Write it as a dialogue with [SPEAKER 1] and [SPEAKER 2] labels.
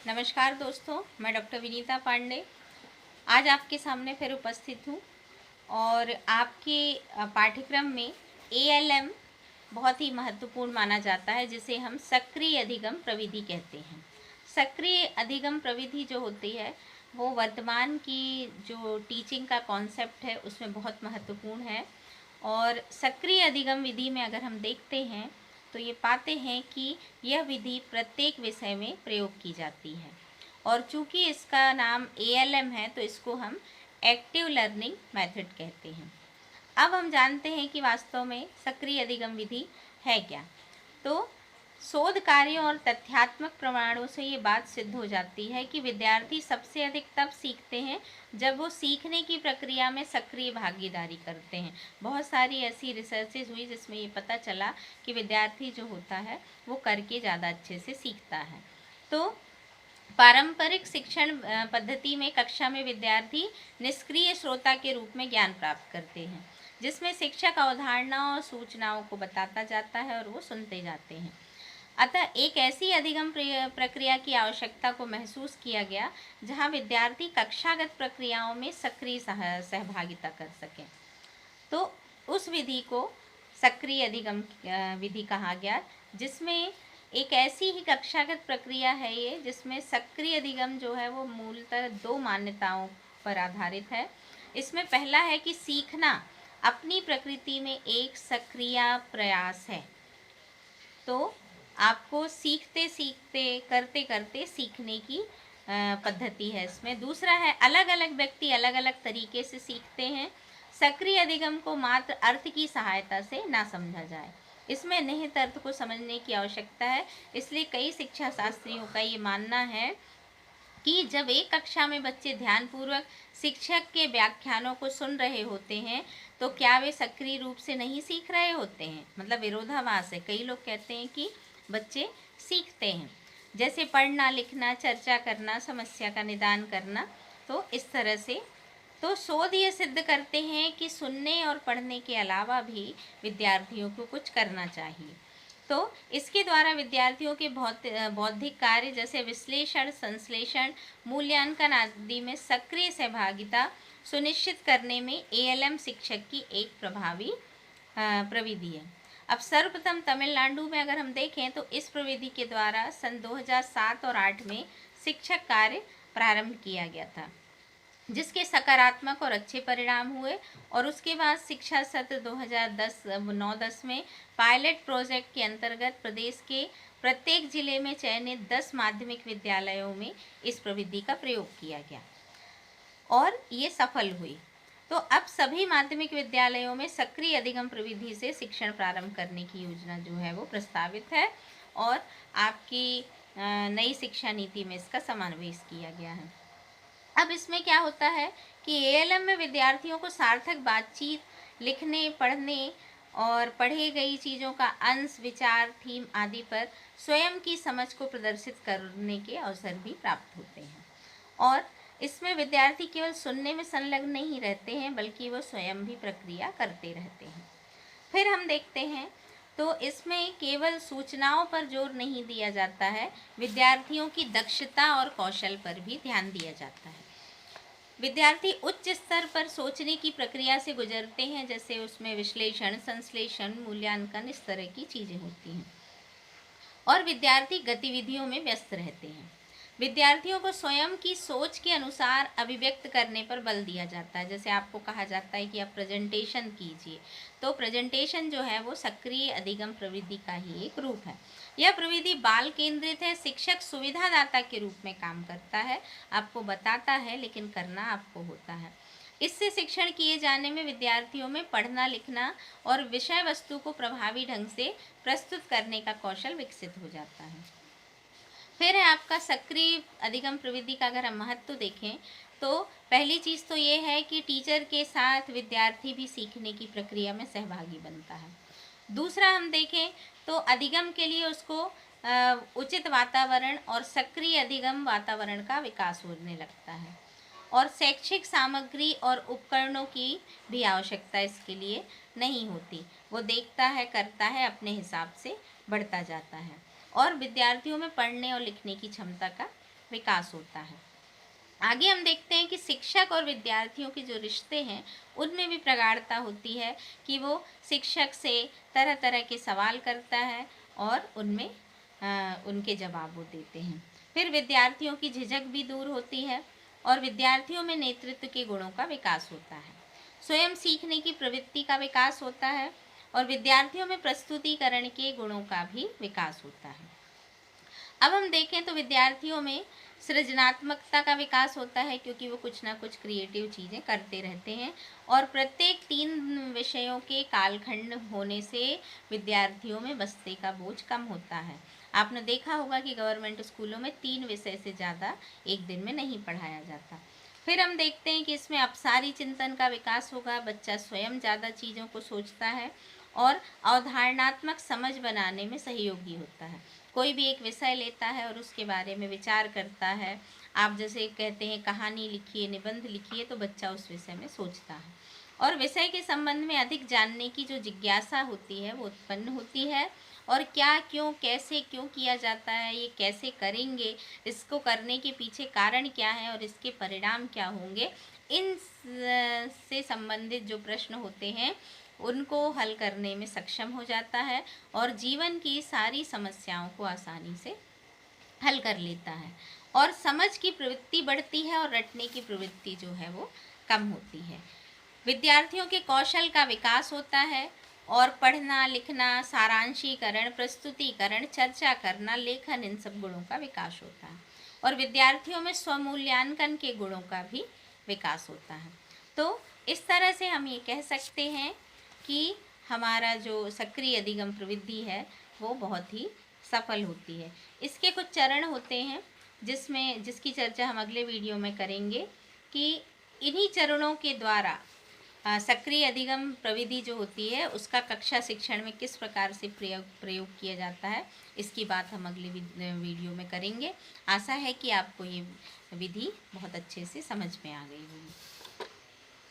[SPEAKER 1] नमस्कार दोस्तों, मैं डॉक्टर विनीता पांडे आज आपके सामने फिर उपस्थित हूँ और आपके पाठ्यक्रम में एएलएम बहुत ही महत्वपूर्ण माना जाता है, जिसे हम सक्रिय अधिगम प्रविधि कहते हैं। सक्रिय अधिगम प्रविधि जो होती है वो वर्तमान की जो टीचिंग का कॉन्सेप्ट है उसमें बहुत महत्वपूर्ण है। और सक्रिय अधिगम विधि में अगर हम देखते हैं तो ये पाते हैं कि यह विधि प्रत्येक विषय में प्रयोग की जाती है। और चूंकि इसका नाम एएलएम है तो इसको हम एक्टिव लर्निंग मेथड कहते हैं। अब हम जानते हैं कि वास्तव में सक्रिय अधिगम विधि है क्या। तो शोध कार्यों और तथ्यात्मक प्रमाणों से ये बात सिद्ध हो जाती है कि विद्यार्थी सबसे अधिक तब सीखते हैं जब वो सीखने की प्रक्रिया में सक्रिय भागीदारी करते हैं। बहुत सारी ऐसी रिसर्चेज हुई जिसमें ये पता चला कि विद्यार्थी जो होता है वो करके ज़्यादा अच्छे से सीखता है। तो पारंपरिक शिक्षण पद्धति में कक्षा में विद्यार्थी निष्क्रिय श्रोता के रूप में ज्ञान प्राप्त करते हैं, जिसमें शिक्षक अवधारणाओं और सूचनाओं को बताता जाता है और वो सुनते जाते हैं। अतः एक ऐसी अधिगम प्रक्रिया की आवश्यकता को महसूस किया गया जहां विद्यार्थी कक्षागत प्रक्रियाओं में सक्रिय सहभागिता कर सकें। तो उस विधि को सक्रिय अधिगम विधि कहा गया, जिसमें एक ऐसी ही कक्षागत प्रक्रिया है ये जिसमें सक्रिय अधिगम जो है वो मूलतः दो मान्यताओं पर आधारित है। इसमें पहला है कि सीखना अपनी प्रकृति में एक सक्रिय प्रयास है। तो आपको सीखते सीखते करते करते सीखने की पद्धति है इसमें। दूसरा है अलग अलग व्यक्ति अलग अलग तरीके से सीखते हैं। सक्रिय अधिगम को मात्र अर्थ की सहायता से ना समझा जाए, इसमें निहित अर्थ को समझने की आवश्यकता है। इसलिए कई शिक्षा शास्त्रियों का ये मानना है कि जब एक कक्षा में बच्चे ध्यानपूर्वक शिक्षक के व्याख्यानों को सुन रहे होते हैं तो क्या वे सक्रिय रूप से नहीं सीख रहे होते हैं। मतलब विरोधाभास है। कई लोग कहते हैं कि बच्चे सीखते हैं, जैसे पढ़ना, लिखना, चर्चा करना, समस्या का निदान करना। तो इस तरह से तो शोध ये सिद्ध करते हैं कि सुनने और पढ़ने के अलावा भी विद्यार्थियों को कुछ करना चाहिए। तो इसके द्वारा विद्यार्थियों के बौद्धिक कार्य जैसे विश्लेषण, संश्लेषण, मूल्यांकन आदि में सक्रिय सहभागिता सुनिश्चित करने में एएलएम शिक्षक की एक प्रभावी प्रविधि है। अब सर्वप्रथम तमिलनाडु में अगर हम देखें तो इस प्रविधि के द्वारा सन 2007 और 8 में शिक्षक कार्य प्रारंभ किया गया था, जिसके सकारात्मक और अच्छे परिणाम हुए। और उसके बाद शिक्षा सत्र 2010-9-10 में पायलट प्रोजेक्ट के अंतर्गत प्रदेश के प्रत्येक जिले में चयनित 10 माध्यमिक विद्यालयों में इस प्रविधि का प्रयोग किया गया और ये सफल हुई। तो अब सभी माध्यमिक विद्यालयों में सक्रिय अधिगम प्रविधि से शिक्षण प्रारंभ करने की योजना जो है वो प्रस्तावित है और आपकी नई शिक्षा नीति में इसका समावेश किया गया है। अब इसमें क्या होता है कि एएलएम में विद्यार्थियों को सार्थक बातचीत, लिखने, पढ़ने और पढ़ी गई चीज़ों का अंश, विचार, थीम आदि पर स्वयं की समझ को प्रदर्शित करने के अवसर भी प्राप्त होते हैं। और इसमें विद्यार्थी केवल सुनने में संलग्न नहीं रहते हैं बल्कि वो स्वयं भी प्रक्रिया करते रहते हैं। फिर हम देखते हैं तो इसमें केवल सूचनाओं पर जोर नहीं दिया जाता है, विद्यार्थियों की दक्षता और कौशल पर भी ध्यान दिया जाता है। विद्यार्थी उच्च स्तर पर सोचने की प्रक्रिया से गुजरते हैं, जैसे उसमें विश्लेषण, संश्लेषण, मूल्यांकन, इस तरह की चीज़ें होती हैं और विद्यार्थी गतिविधियों में व्यस्त रहते हैं। विद्यार्थियों को स्वयं की सोच के अनुसार अभिव्यक्त करने पर बल दिया जाता है। जैसे आपको कहा जाता है कि आप प्रेजेंटेशन कीजिए, तो प्रेजेंटेशन जो है वो सक्रिय अधिगम प्रविधि का ही एक रूप है। यह प्रविधि बाल केंद्रित है। शिक्षक सुविधादाता के रूप में काम करता है, आपको बताता है लेकिन करना आपको होता है। इससे शिक्षण किए जाने में विद्यार्थियों में पढ़ना, लिखना और विषय वस्तु को प्रभावी ढंग से प्रस्तुत करने का कौशल विकसित हो जाता है। फिर है आपका सक्रिय अधिगम प्रविधि का अगर हम महत्व देखें तो पहली चीज़ तो ये है कि टीचर के साथ विद्यार्थी भी सीखने की प्रक्रिया में सहभागी बनता है। दूसरा हम देखें तो अधिगम के लिए उसको उचित वातावरण और सक्रिय अधिगम वातावरण का विकास होने लगता है और शैक्षिक सामग्री और उपकरणों की भी आवश्यकता इसके लिए नहीं होती। वो देखता है, करता है, अपने हिसाब से बढ़ता जाता है और विद्यार्थियों में पढ़ने और लिखने की क्षमता का विकास होता है। आगे हम देखते हैं कि शिक्षक और विद्यार्थियों के जो रिश्ते हैं उनमें भी प्रगाढ़ता होती है कि वो शिक्षक से तरह तरह के सवाल करता है और उनमें उनके जवाब वो देते हैं। फिर विद्यार्थियों की झिझक भी दूर होती है और विद्यार्थियों में नेतृत्व के गुणों का विकास होता है। स्वयं सीखने की प्रवृत्ति का विकास होता है और विद्यार्थियों में प्रस्तुतिकरण के गुणों का भी विकास होता है। अब हम देखें तो विद्यार्थियों में सृजनात्मकता का विकास होता है क्योंकि वो कुछ ना कुछ क्रिएटिव चीज़ें करते रहते हैं और प्रत्येक 3 विषयों के कालखंड होने से विद्यार्थियों में बस्ते का बोझ कम होता है। आपने देखा होगा कि गवर्नमेंट स्कूलों में 3 विषय से ज़्यादा एक दिन में नहीं पढ़ाया जाता। फिर हम देखते हैं कि इसमें अपसारी चिंतन का विकास होगा, बच्चा स्वयं ज़्यादा चीज़ों को सोचता है और अवधारणात्मक समझ बनाने में सहयोगी होता है। कोई भी एक विषय लेता है और उसके बारे में विचार करता है। आप जैसे कहते हैं कहानी लिखिए, निबंध लिखिए, तो बच्चा उस विषय में सोचता है और विषय के संबंध में अधिक जानने की जो जिज्ञासा होती है वो उत्पन्न होती है और क्या, क्यों, कैसे, क्यों किया जाता है, ये कैसे करेंगे, इसको करने के पीछे कारण क्या है और इसके परिणाम क्या होंगे, इन से संबंधित जो प्रश्न होते हैं उनको हल करने में सक्षम हो जाता है और जीवन की सारी समस्याओं को आसानी से हल कर लेता है और समझ की प्रवृत्ति बढ़ती है और रटने की प्रवृत्ति जो है वो कम होती है। विद्यार्थियों के कौशल का विकास होता है और पढ़ना, लिखना, सारांशीकरण, प्रस्तुतिकरण, चर्चा करना, लेखन, इन सब गुणों का विकास होता है और विद्यार्थियों में स्वमूल्यांकन के गुणों का भी विकास होता है। तो इस तरह से हम ये कह सकते हैं कि हमारा जो सक्रिय अधिगम प्रवृत्ति है वो बहुत ही सफल होती है। इसके कुछ चरण होते हैं जिसकी चर्चा हम अगले वीडियो में करेंगे कि इन्हीं चरणों के द्वारा सक्रिय अधिगम प्रविधि जो होती है उसका कक्षा शिक्षण में किस प्रकार से प्रयोग किया जाता है, इसकी बात हम अगले वीडियो में करेंगे। आशा है कि आपको ये विधि बहुत अच्छे से समझ में आ गई होगी।